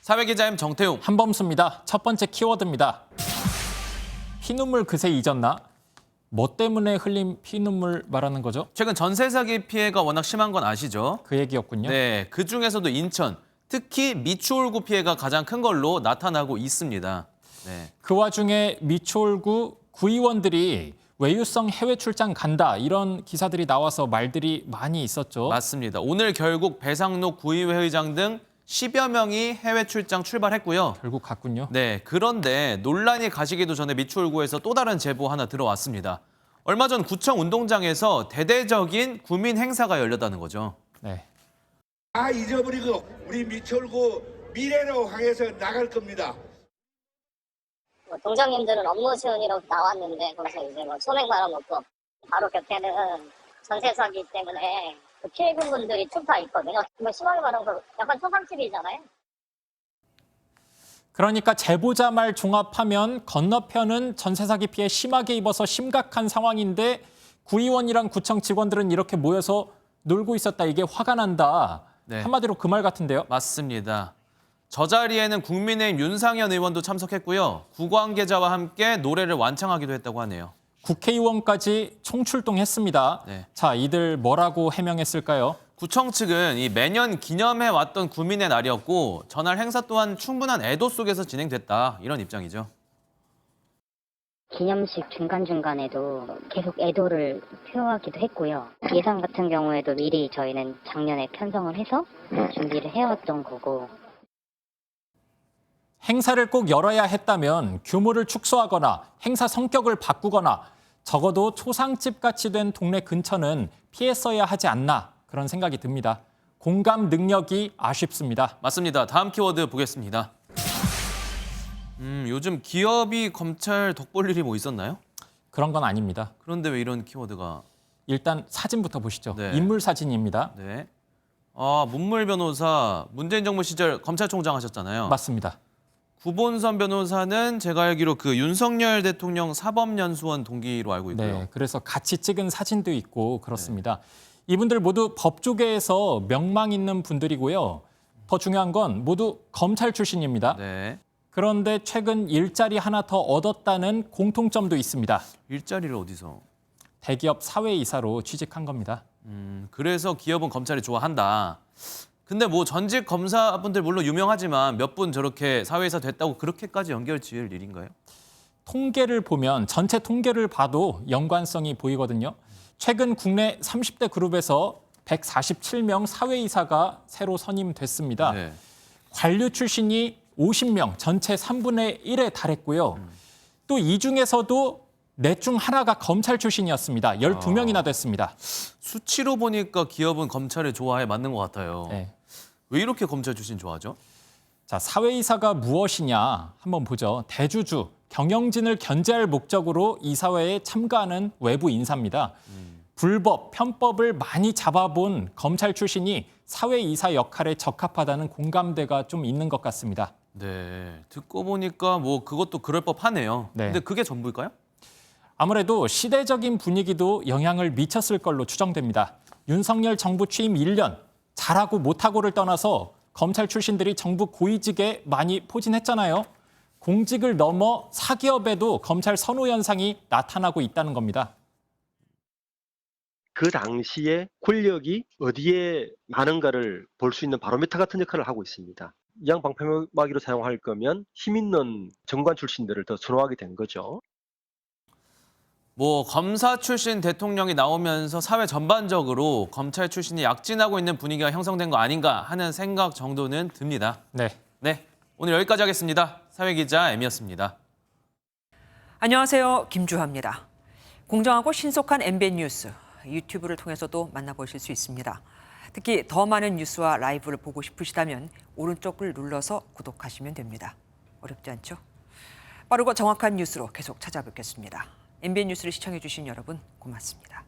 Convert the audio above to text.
사회기자임 정태웅. 한범수입니다. 첫 번째 키워드입니다. 피눈물 그새 잊었나? 뭐 때문에 흘린 피눈물 말하는 거죠? 최근 전세 사기 피해가 워낙 심한 건 아시죠? 그 얘기였군요. 네, 그중에서도 인천, 특히 미추홀구 피해가 가장 큰 걸로 나타나고 있습니다. 네. 그 와중에 미추홀구 구의원들이 외유성 해외 출장 간다 이런 기사들이 나와서 말들이 많이 있었죠. 맞습니다. 오늘 결국 배상록 구의회 의장 등 10여 명이 해외 출장 출발했고요. 결국 갔군요. 네, 그런데 논란이 가시기도 전에 미추홀구에서 또 다른 제보 하나 들어왔습니다. 얼마 전 구청 운동장에서 대대적인 구민 행사가 열렸다는 거죠. 네. 다 잊어버리고 우리 미추홀구 미래로 향해서 나갈 겁니다. 동장님들은 업무 지원이라고 나왔는데 거기서 이제 뭐 소맥 말아먹고 바로 곁에는 전세 사기 때문에 그 피해 분들이 쭉 다 있거든요. 뭐 심하게 말하면 약간 초상집이잖아요. 그러니까 제보자 말 종합하면 건너편은 전세 사기 피해 심하게 입어서 심각한 상황인데 구의원이랑 구청 직원들은 이렇게 모여서 놀고 있었다. 이게 화가 난다. 네. 한마디로 그 말 같은데요. 맞습니다. 저 자리에는 국민의힘 윤상현 의원도 참석했고요. 구관계자와 함께 노래를 완창하기도 했다고 하네요. 국회의원까지 총출동했습니다. 네. 자, 이들 뭐라고 해명했을까요? 구청 측은 이 매년 기념해 왔던 구민의 날이었고 전날 행사 또한 충분한 애도 속에서 진행됐다. 이런 입장이죠. 기념식 중간중간에도 계속 애도를 표하기도 했고요. 예산 같은 경우에도 미리 저희는 작년에 편성을 해서 준비를 해왔던 거고. 행사를 꼭 열어야 했다면 규모를 축소하거나 행사 성격을 바꾸거나 적어도 초상집 같이 된 동네 근처는 피했어야 하지 않나 그런 생각이 듭니다. 공감 능력이 아쉽습니다. 맞습니다. 다음 키워드 보겠습니다. 요즘 기업이 검찰 덕볼 일이 뭐 있었나요? 그런 건 아닙니다. 그런데 왜 이런 키워드가? 일단 사진부터 보시죠. 네. 인물 사진입니다. 네. 문물 변호사 문재인 정부 시절 검찰총장 하셨잖아요. 맞습니다. 구본선 변호사는 제가 알기로 그 윤석열 대통령 사법연수원 동기로 알고 있고요. 네, 그래서 같이 찍은 사진도 있고 그렇습니다. 이분들 모두 법조계에서 명망 있는 분들이고요. 더 중요한 건 모두 검찰 출신입니다. 네. 그런데 최근 일자리 하나 더 얻었다는 공통점도 있습니다. 일자리를 어디서? 대기업 사회이사로 취직한 겁니다. 그래서 기업은 검찰이 좋아한다. 근데 뭐 전직 검사분들 물론 유명하지만 몇 분 저렇게 사회이사 됐다고 그렇게까지 연결 지을 일인가요? 통계를 보면 전체 통계를 봐도 연관성이 보이거든요. 최근 국내 30대 그룹에서 147명 사회이사가 새로 선임됐습니다. 네. 관료 출신이 50명, 전체 3분의 1에 달했고요. 또 이 중에서도 넷 중 하나가 검찰 출신이었습니다. 12명이나 됐습니다. 수치로 보니까 기업은 검찰을 좋아해 맞는 것 같아요. 네. 왜 이렇게 검찰 출신 좋아하죠? 자, 사회이사가 무엇이냐 한번 보죠. 대주주, 경영진을 견제할 목적으로 이사회에 참가하는 외부 인사입니다. 불법, 편법을 많이 잡아본 검찰 출신이 사회이사 역할에 적합하다는 공감대가 좀 있는 것 같습니다. 네, 듣고 보니까 뭐 그것도 그럴 법하네요. 네. 근데 그게 전부일까요? 아무래도 시대적인 분위기도 영향을 미쳤을 걸로 추정됩니다. 윤석열 정부 취임 1년, 잘하고 못하고를 떠나서 검찰 출신들이 정부 고위직에 많이 포진했잖아요. 공직을 넘어 사기업에도 검찰 선호 현상이 나타나고 있다는 겁니다. 그 당시에 권력이 어디에 많은가를 볼 수 있는 바로미터 같은 역할을 하고 있습니다. 이양 방패막이로 사용할 거면 힘 있는 정관 출신들을 더 선호하게 된 거죠. 뭐 검사 출신 대통령이 나오면서 사회 전반적으로 검찰 출신이 약진하고 있는 분위기가 형성된 거 아닌가 하는 생각 정도는 듭니다. 네. 네, 오늘 여기까지 하겠습니다. 사회기자 M이었습니다. 안녕하세요. 김주하입니다. 공정하고 신속한 MBN 뉴스, 유튜브를 통해서도 만나보실 수 있습니다. 특히 더 많은 뉴스와 라이브를 보고 싶으시다면 오른쪽을 눌러서 구독하시면 됩니다. 어렵지 않죠? 빠르고 정확한 뉴스로 계속 찾아뵙겠습니다. MBN 뉴스를 시청해주신 여러분 고맙습니다.